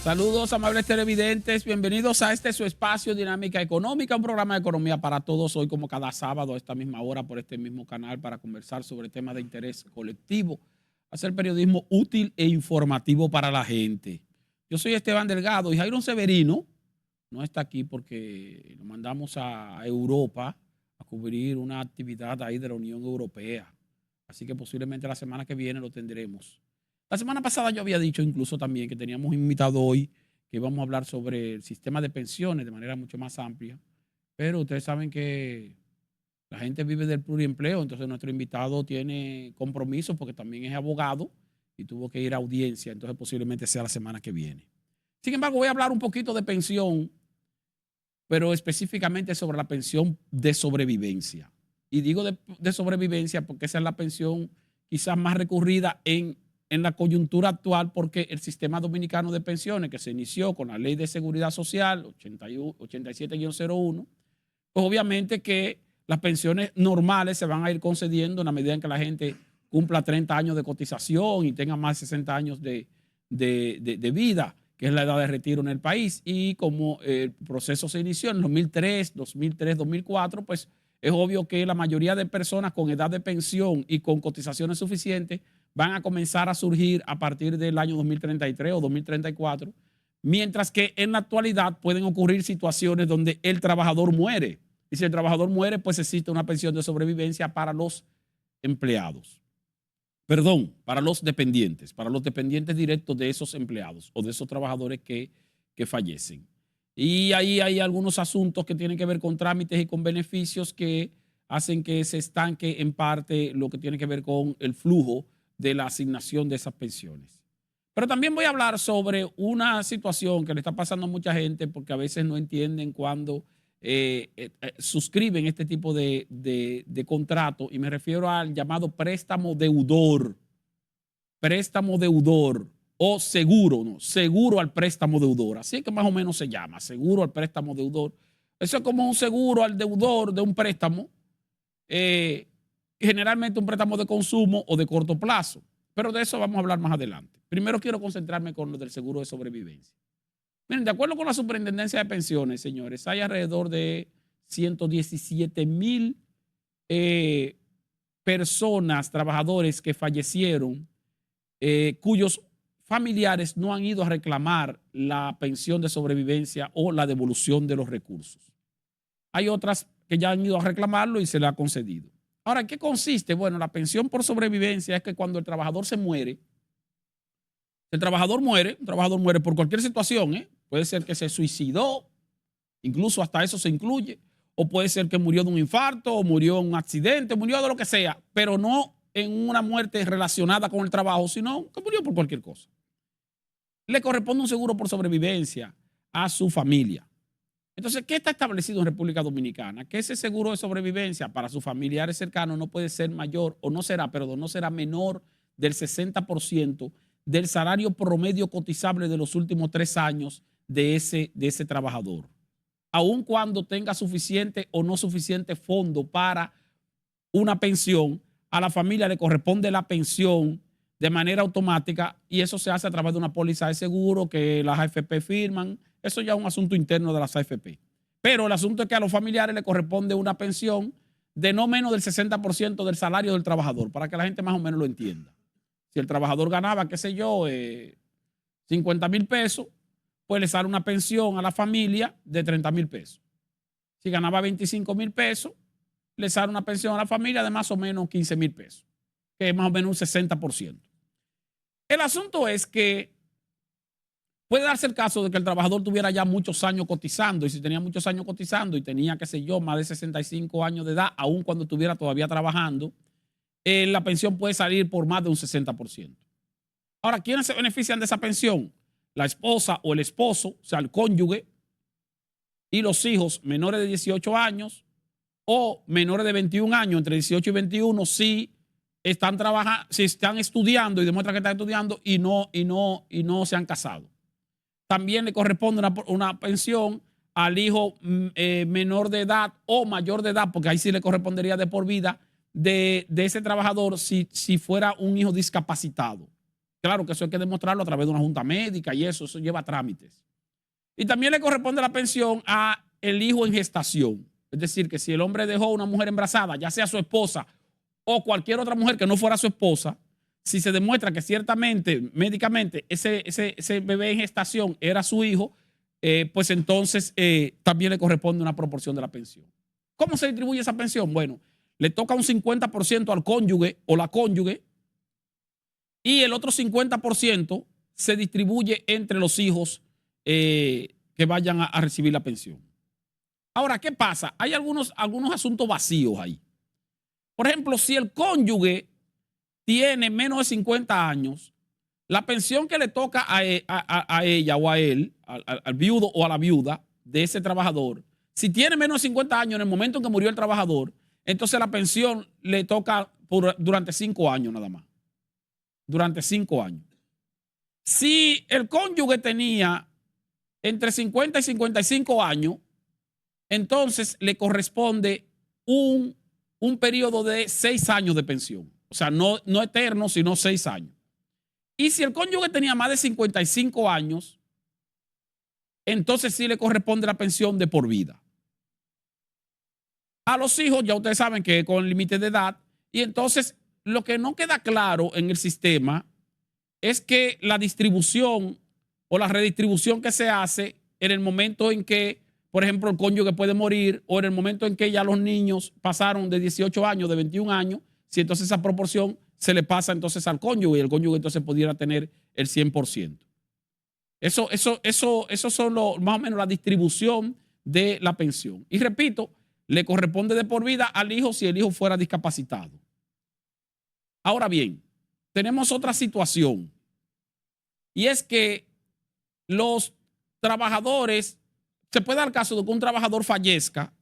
Saludos, amables televidentes. Bienvenidos a este su espacio Dinámica Económica, un programa de economía para todos. Hoy, como cada sábado, a esta misma hora, por este mismo canal, para conversar sobre temas de interés colectivo, hacer periodismo útil e informativo para la gente. Yo soy Esteban Delgado y Jairo Severino no está aquí porque lo mandamos a Europa a cubrir una actividad ahí de la Unión Europea. Así que posiblemente la semana que viene lo tendremos. La semana pasada yo había dicho incluso también que teníamos invitado hoy que íbamos a hablar sobre el sistema de pensiones de manera mucho más amplia, pero ustedes saben que la gente vive del pluriempleo, entonces nuestro invitado tiene compromisos porque también es abogado y tuvo que ir a audiencia, entonces posiblemente sea la semana que viene. Sin embargo, voy a hablar un poquito de pensión, pero específicamente sobre la pensión de sobrevivencia. Y digo de sobrevivencia porque esa es la pensión quizás más recurrida en la coyuntura actual, porque el sistema dominicano de pensiones que se inició con la Ley de Seguridad Social 87-01, pues obviamente que las pensiones normales se van a ir concediendo en la medida en que la gente cumpla 30 años de cotización y tenga más de 60 años de vida, que es la edad de retiro en el país. Y como el proceso se inició en 2003, 2004, pues es obvio que la mayoría de personas con edad de pensión y con cotizaciones suficientes van a comenzar a surgir a partir del año 2033 o 2034, mientras que en la actualidad pueden ocurrir situaciones donde el trabajador muere. Y si el trabajador muere, pues existe una pensión de sobrevivencia para los empleados. Perdón, para los dependientes directos de esos empleados o de esos trabajadores que fallecen. Y ahí hay algunos asuntos que tienen que ver con trámites y con beneficios que hacen que se estanque en parte lo que tiene que ver con el flujo de la asignación de esas pensiones. Pero también voy a hablar sobre una situación que le está pasando a mucha gente porque a veces no entienden cuando suscriben este tipo de contrato, y me refiero al llamado préstamo deudor o seguro, ¿no? Seguro al préstamo deudor. Así es que más o menos se llama, seguro al préstamo deudor. Eso es como un seguro al deudor de un préstamo, generalmente un préstamo de consumo o de corto plazo. Pero de eso vamos a hablar más adelante. Primero quiero concentrarme con lo del seguro de sobrevivencia. Miren, de acuerdo con la Superintendencia de Pensiones, señores, hay alrededor de 117,000 personas, trabajadores que fallecieron, cuyos familiares no han ido a reclamar la pensión de sobrevivencia o la devolución de los recursos. Hay otras que ya han ido a reclamarlo y se le ha concedido. Ahora, ¿en qué consiste? Bueno, la pensión por sobrevivencia es que cuando el trabajador se muere, un trabajador muere por cualquier situación, puede ser que se suicidó, incluso hasta eso se incluye, o puede ser que murió de un infarto, o murió en un accidente, murió de lo que sea, pero no en una muerte relacionada con el trabajo, sino que murió por cualquier cosa. Le corresponde un seguro por sobrevivencia a su familia. Entonces, ¿qué está establecido en República Dominicana? Que ese seguro de sobrevivencia para sus familiares cercanos no puede ser mayor, o no será menor del 60% del salario promedio cotizable de los últimos 3 años de ese trabajador. Aun cuando tenga suficiente o no suficiente fondo para una pensión, a la familia le corresponde la pensión de manera automática, y eso se hace a través de una póliza de seguro que las AFP firman. Eso ya es un asunto interno de las AFP. Pero el asunto es que a los familiares le corresponde una pensión de no menos del 60% del salario del trabajador, para que la gente más o menos lo entienda. Si el trabajador ganaba, qué sé yo, 50,000 pesos, pues le sale una pensión a la familia de 30,000 pesos. Si ganaba 25,000 pesos, le sale una pensión a la familia de más o menos 15,000 pesos, que es más o menos un 60%. El asunto es que puede darse el caso de que el trabajador tuviera ya muchos años cotizando, y si tenía muchos años cotizando y tenía, qué sé yo, más de 65 años de edad, aun cuando estuviera todavía trabajando, la pensión puede salir por más de un 60%. Ahora, ¿quiénes se benefician de esa pensión? La esposa o el esposo, o sea, el cónyuge, y los hijos menores de 18 años o menores de 21 años, entre 18 y 21, si están trabajando, si están estudiando y demuestran que están estudiando y no se han casado. También le corresponde una pensión al hijo menor de edad o mayor de edad, porque ahí sí le correspondería de por vida, de ese trabajador si fuera un hijo discapacitado. Claro que eso hay que demostrarlo a través de una junta médica y eso lleva trámites. Y también le corresponde la pensión a el hijo en gestación. Es decir, que si el hombre dejó a una mujer embarazada, ya sea su esposa o cualquier otra mujer que no fuera su esposa, si se demuestra que ciertamente, médicamente, ese bebé en gestación era su hijo, pues entonces también le corresponde una proporción de la pensión. ¿Cómo se distribuye esa pensión? Bueno, le toca un 50% al cónyuge o la cónyuge y el otro 50% se distribuye entre los hijos que vayan a recibir la pensión. Ahora, ¿qué pasa? Hay algunos asuntos vacíos ahí. Por ejemplo, si el cónyuge tiene menos de 50 años, la pensión que le toca a ella o a él, al viudo o a la viuda de ese trabajador, si tiene menos de 50 años en el momento en que murió el trabajador, entonces la pensión le toca durante 5 años nada más. Durante 5 años. Si el cónyuge tenía entre 50 y 55 años, entonces le corresponde un periodo de 6 años de pensión. O sea, no eterno, sino 6 años. Y si el cónyuge tenía más de 55 años, entonces sí le corresponde la pensión de por vida. A los hijos, ya ustedes saben que con límite de edad, y entonces lo que no queda claro en el sistema es que la distribución o la redistribución que se hace en el momento en que, por ejemplo, el cónyuge puede morir o en el momento en que ya los niños pasaron de 18 años, de 21 años, si entonces esa proporción se le pasa entonces al cónyuge y el cónyuge entonces pudiera tener el 100%. Eso son más o menos la distribución de la pensión. Y repito, le corresponde de por vida al hijo si el hijo fuera discapacitado. Ahora bien, tenemos otra situación y es que los trabajadores, se puede dar el caso de que un trabajador fallezca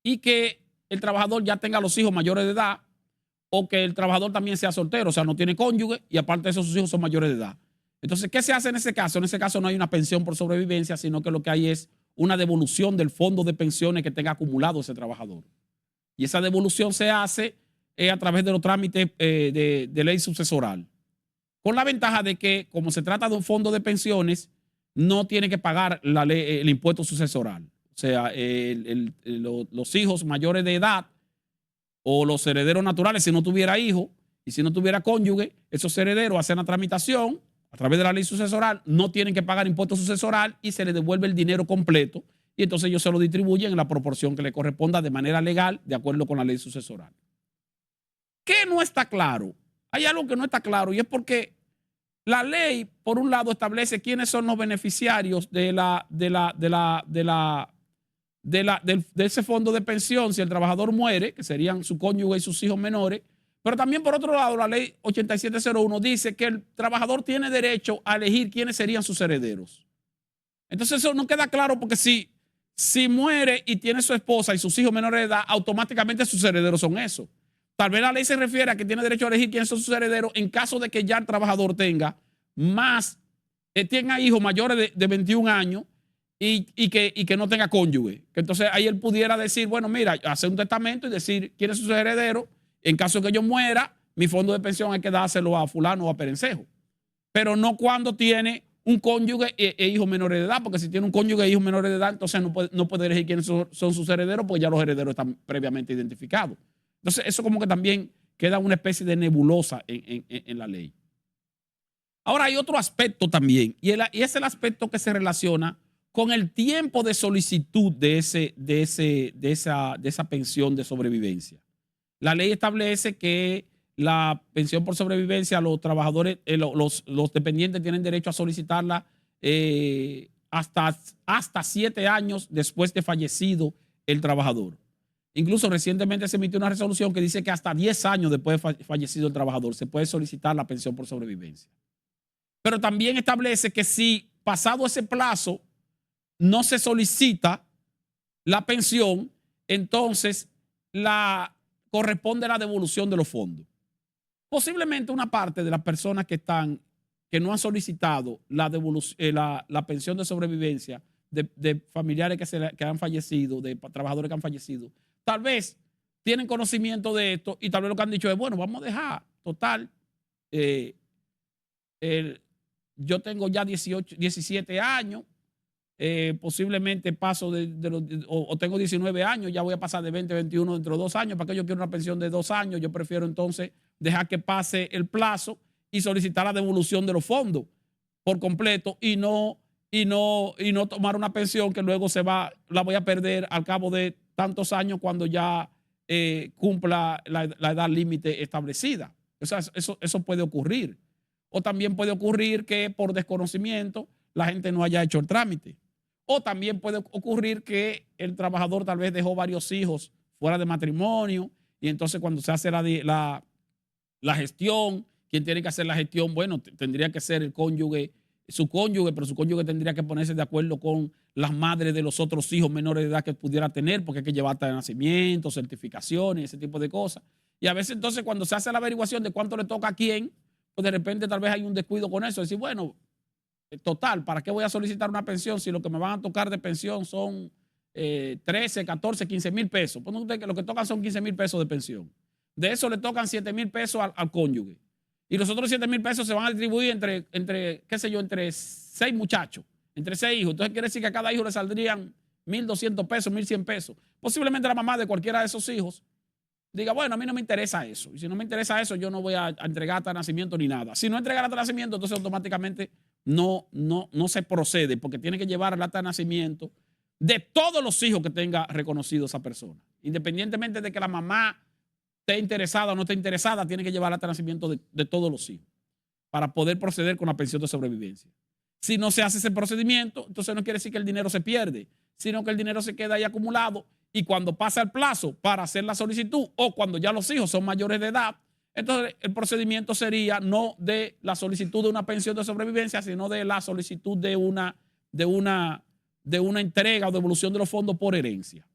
y que el trabajador ya tenga los hijos mayores de edad o que el trabajador también sea soltero, o sea, no tiene cónyuge y aparte de eso sus hijos son mayores de edad. Entonces, ¿qué se hace en ese caso? En ese caso no hay una pensión por sobrevivencia, sino que lo que hay es una devolución del fondo de pensiones que tenga acumulado ese trabajador. Y esa devolución se hace a través de los trámites de ley sucesoral. Con la ventaja de que, como se trata de un fondo de pensiones, no tiene que pagar el impuesto sucesoral. O sea, los hijos mayores de edad o los herederos naturales, si no tuviera hijo y si no tuviera cónyuge, esos herederos hacen la tramitación a través de la ley sucesoral, no tienen que pagar impuesto sucesoral y se les devuelve el dinero completo y entonces ellos se lo distribuyen en la proporción que le corresponda de manera legal de acuerdo con la ley sucesoral. ¿Qué no está claro? Hay algo que no está claro y es porque la ley, por un lado, establece quiénes son los beneficiarios de ese fondo de pensión si el trabajador muere, que serían su cónyuge y sus hijos menores. Pero también, por otro lado, la ley 8701 dice que el trabajador tiene derecho a elegir quiénes serían sus herederos. Entonces, eso no queda claro porque si muere y tiene su esposa y sus hijos menores de edad, automáticamente sus herederos son esos. Tal vez la ley se refiere a que tiene derecho a elegir quiénes son sus herederos en caso de que ya el trabajador tenga tenga hijos mayores de 21 años y que no tenga cónyuge. Que entonces ahí él pudiera decir, bueno, mira, hacer un testamento y decir quiénes son sus herederos. En caso de que yo muera, mi fondo de pensión hay que dárselo a fulano o a perencejo. Pero no cuando tiene un cónyuge e hijos menores de edad, porque si tiene un cónyuge e hijos menores de edad, entonces no puede elegir quiénes son sus herederos, porque ya los herederos están previamente identificados. Entonces, eso como que también queda una especie de nebulosa en la ley. Ahora hay otro aspecto también, y es el aspecto que se relaciona con el tiempo de solicitud de esa pensión de sobrevivencia. La ley establece que la pensión por sobrevivencia, los trabajadores, los dependientes tienen derecho a solicitarla hasta 7 años después de fallecido el trabajador. Incluso recientemente se emitió una resolución que dice que hasta 10 años después de fallecido el trabajador se puede solicitar la pensión por sobrevivencia. Pero también establece que si pasado ese plazo no se solicita la pensión, entonces corresponde la devolución de los fondos. Posiblemente una parte de las personas que no han solicitado la pensión de sobrevivencia de familiares que han fallecido, de trabajadores que han fallecido, tal vez tienen conocimiento de esto y tal vez lo que han dicho es, bueno, vamos a dejar, total, El- yo tengo ya 18, 17 años, posiblemente paso o tengo 19 años, ya voy a pasar de 20 a 21 dentro de 2 años. ¿Para qué yo quiero una pensión de 2 años? Yo prefiero entonces dejar que pase el plazo y solicitar la devolución de los fondos por completo y no tomar una pensión que luego la voy a perder al cabo de tantos años cuando ya cumpla la edad límite establecida. O sea, eso puede ocurrir. O también puede ocurrir que por desconocimiento la gente no haya hecho el trámite. O también puede ocurrir que el trabajador tal vez dejó varios hijos fuera de matrimonio y entonces cuando se hace la gestión, quien tiene que hacer la gestión, bueno, tendría que ser el cónyuge, su cónyuge, pero su cónyuge tendría que ponerse de acuerdo con las madres de los otros hijos menores de edad que pudiera tener, porque hay que llevar acta de nacimiento, certificaciones, ese tipo de cosas. Y a veces entonces cuando se hace la averiguación de cuánto le toca a quién, pues de repente tal vez hay un descuido con eso. Decir, bueno, total, ¿para qué voy a solicitar una pensión si lo que me van a tocar de pensión son 13, 14, 15 mil pesos? Pone usted que lo que tocan son 15 mil pesos de pensión. De eso le tocan 7 mil pesos al cónyuge. Y los otros 7 mil pesos se van a distribuir qué sé yo, entre 6 muchachos, entre 6 hijos. Entonces quiere decir que a cada hijo le saldrían 1.200 pesos, 1.100 pesos. Posiblemente la mamá de cualquiera de esos hijos diga, bueno, a mí no me interesa eso. Y si no me interesa eso, yo no voy a entregar hasta nacimiento ni nada. Si no entrega el acta de nacimiento, entonces automáticamente no se procede, porque tiene que llevar el acta de nacimiento de todos los hijos que tenga reconocido esa persona. Independientemente de que la mamá esté interesada o no esté interesada, tiene que llevar el acta de nacimiento de todos los hijos para poder proceder con la pensión de sobrevivencia. Si no se hace ese procedimiento, entonces no quiere decir que el dinero se pierde, sino que el dinero se queda ahí acumulado y cuando pasa el plazo para hacer la solicitud o cuando ya los hijos son mayores de edad, entonces el procedimiento sería no de la solicitud de una pensión de sobrevivencia, sino de la solicitud de una entrega o devolución de los fondos por herencia.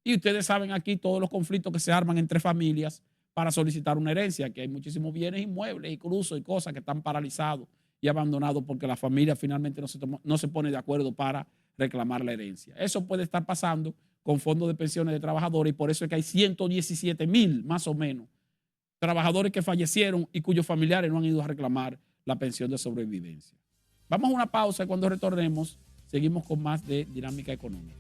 Y ustedes saben aquí todos los conflictos que se arman entre familias para solicitar una herencia, que hay muchísimos bienes inmuebles y cruzos y cosas que están paralizados y abandonados porque la familia finalmente no se pone de acuerdo para reclamar la herencia. Eso puede estar pasando con fondos de pensiones de trabajadores y por eso es que hay 117,000 más o menos trabajadores que fallecieron y cuyos familiares no han ido a reclamar la pensión de sobrevivencia. Vamos a una pausa y cuando retornemos seguimos con más de Dinámica Económica.